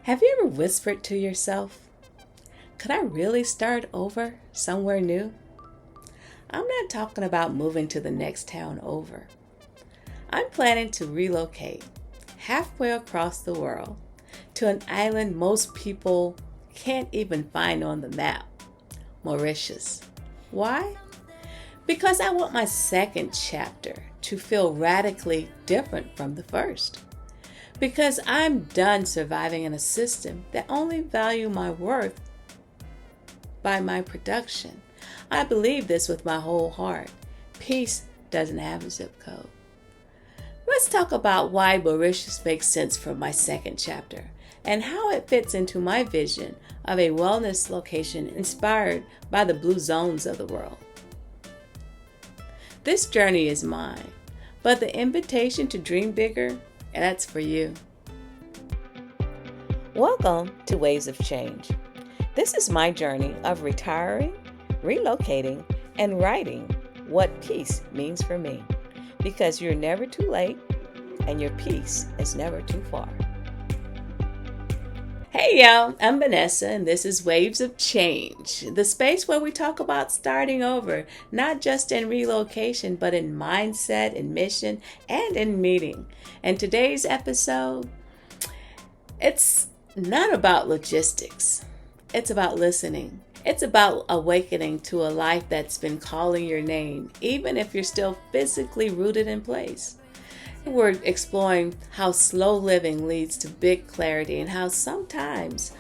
Have you ever whispered to yourself, could I really start over somewhere new? I'm not talking about moving to the next town over. I'm planning to relocate halfway across the world to an island most people can't even find on the map, Mauritius. Why? Because I want my second chapter to feel radically different from the first. Because I'm done surviving in a system that only values my worth by my production. I believe this with my whole heart. Peace doesn't have a zip code. Let's talk about why Mauritius makes sense for my second chapter and how it fits into my vision of a wellness location inspired by the blue zones of the world. This journey is mine, but the invitation to dream bigger, that's for you. Welcome to Waves of Change. This is my journey of retiring, relocating, and writing what peace means for me. Because you're never too late and your peace is never too far. Hey y'all, I'm Vanessa and this is Waves of Change, the space where we talk about starting over, not just in relocation, but in mindset, in mission, and in meeting. And today's episode, it's not about logistics. It's about listening. It's about awakening to a life that's been calling your name, even if you're still physically rooted in place. We're exploring how slow living leads to big clarity and how sometimes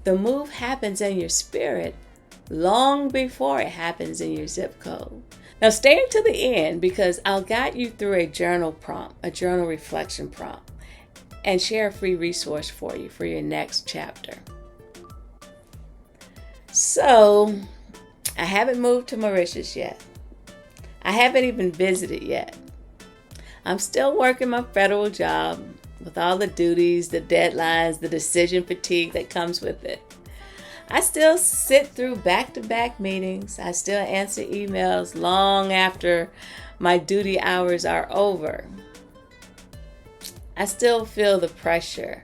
the move happens in your spirit long before it happens in your zip code. Now stay to the end because I'll guide you through a journal prompt, a journal reflection prompt, and share a free resource for you for your next chapter. So, I haven't moved to Mauritius yet. I haven't even visited yet. I'm still working my federal job with all the duties, the deadlines, the decision fatigue that comes with it. I still sit through back-to-back meetings. I still answer emails long after my duty hours are over. I still feel the pressure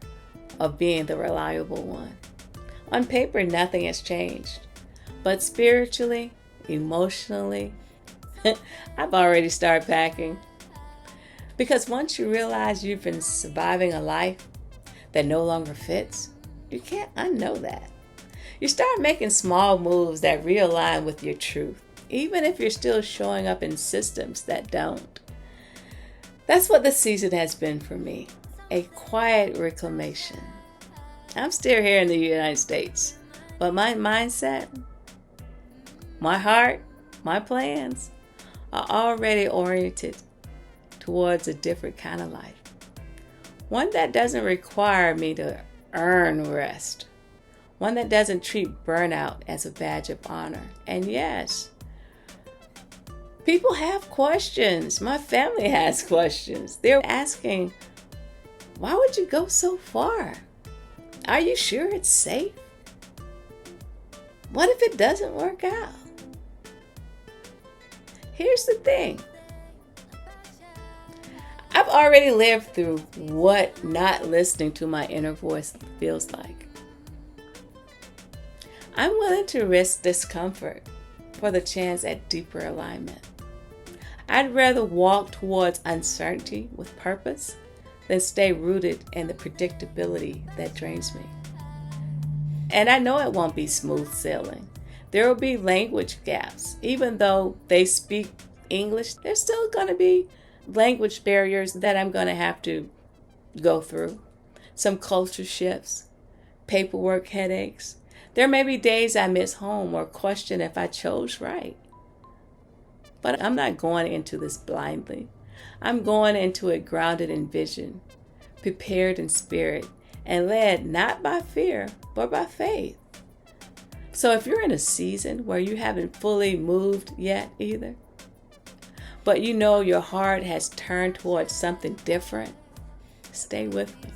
of being the reliable one. On paper, nothing has changed. But spiritually, emotionally, I've already started packing. Because once you realize you've been surviving a life that no longer fits, you can't unknow that. You start making small moves that realign with your truth, even if you're still showing up in systems that don't. That's what the season has been for me, a quiet reclamation. I'm still here in the United States, but my mindset, my heart, my plans are already oriented towards a different kind of life. One that doesn't require me to earn rest. One that doesn't treat burnout as a badge of honor. And yes, people have questions. My family has questions. They're asking, why would you go so far? Are you sure it's safe? What if it doesn't work out? Here's the thing. I've already lived through what not listening to my inner voice feels like. I'm willing to risk discomfort for the chance at deeper alignment. I'd rather walk towards uncertainty with purpose than stay rooted in the predictability that drains me. And I know it won't be smooth sailing. There will be language gaps. Even though they speak English, there's still going to be language barriers that I'm going to have to go through. Some culture shifts, paperwork headaches. There may be days I miss home or question if I chose right. But I'm not going into this blindly. I'm going into it grounded in vision, prepared in spirit, and led not by fear, but by faith. So if you're in a season where you haven't fully moved yet either, but you know your heart has turned towards something different, stay with me.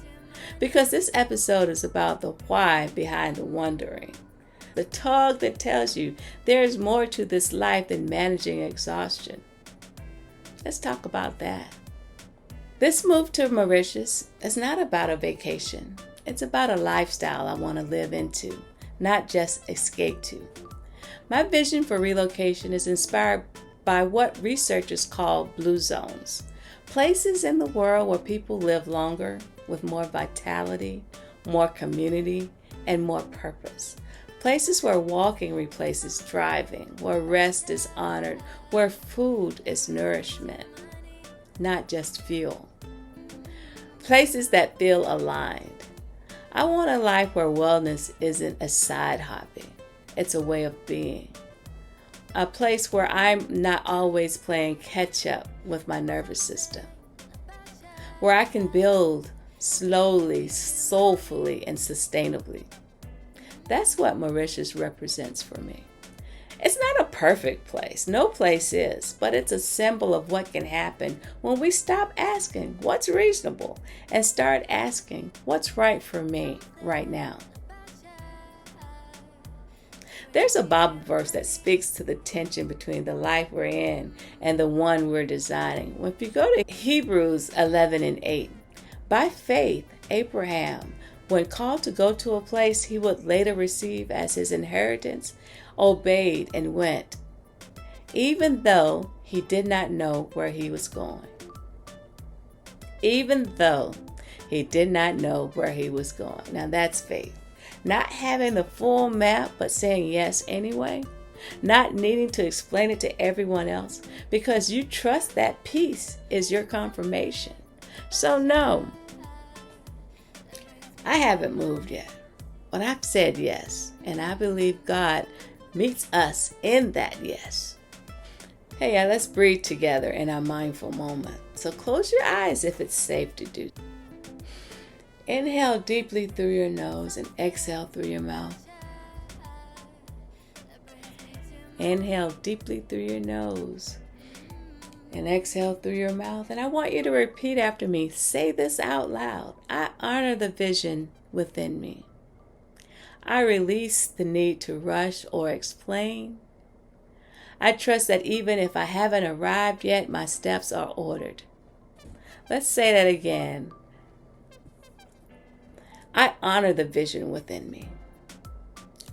Because this episode is about the why behind the wondering. The tug that tells you there's more to this life than managing exhaustion. Let's talk about that. This move to Mauritius is not about a vacation. It's about a lifestyle I want to live into, not just escape to. My vision for relocation is inspired by what researchers call blue zones, places in the world where people live longer with more vitality, more community, and more purpose. Places where walking replaces driving, where rest is honored, where food is nourishment, not just fuel. Places that feel aligned. I want a life where wellness isn't a side hobby, it's a way of being. A place where I'm not always playing catch up with my nervous system. Where I can build slowly, soulfully, and sustainably. That's what Mauritius represents for me. It's not a perfect place. No place is, but it's a symbol of what can happen when we stop asking what's reasonable and start asking what's right for me right now. There's a Bible verse that speaks to the tension between the life we're in and the one we're designing. If you go to Hebrews 11:8, by faith, Abraham, when called to go to a place he would later receive as his inheritance, obeyed and went, even though he did not know where he was going. Even though he did not know where he was going. Now that's faith. Not having the full map, but saying yes anyway. Not needing to explain it to everyone else because you trust that peace is your confirmation. So no, I haven't moved yet, but I've said yes, and I believe God meets us in that yes. Hey, let's breathe together in our mindful moment. So close your eyes if it's safe to do. Inhale deeply through your nose and exhale through your mouth. Inhale deeply through your nose and exhale through your mouth. And I want you to repeat after me. Say this out loud. I honor the vision within me. I release the need to rush or explain. I trust that even if I haven't arrived yet, my steps are ordered. Let's say that again. I honor the vision within me.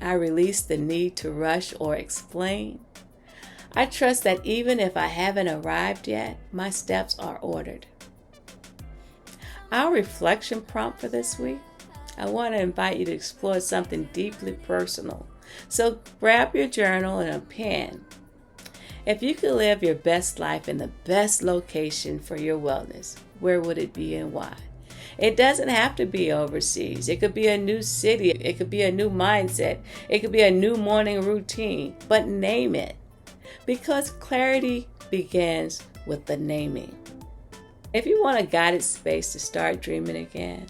I release the need to rush or explain. I trust that even if I haven't arrived yet, my steps are ordered. Our reflection prompt for this week, I want to invite you to explore something deeply personal. So grab your journal and a pen. If you could live your best life in the best location for your wellness, where would it be and why? It doesn't have to be overseas. It could be a new city. It could be a new mindset. It could be a new morning routine. But name it. Because clarity begins with the naming. If you want a guided space to start dreaming again,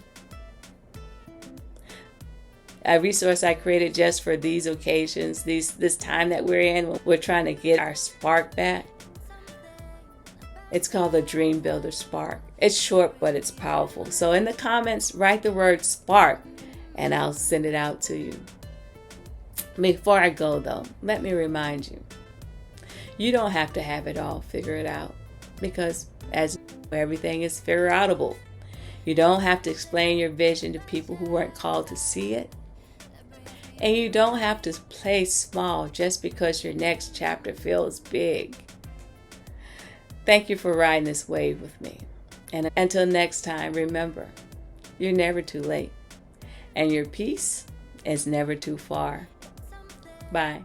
a resource I created just for these occasions, this time that we're in, we're trying to get our spark back. It's called the Dream Builder Spark. It's short, but it's powerful. So in the comments, write the word spark, and I'll send it out to you. Before I go, though, let me remind you, you don't have to have it all figured out, because as everything is figure outable. You don't have to explain your vision to people who weren't called to see it. And you don't have to play small just because your next chapter feels big. Thank you for riding this wave with me. And until next time, remember, you're never too late. And your peace is never too far. Bye.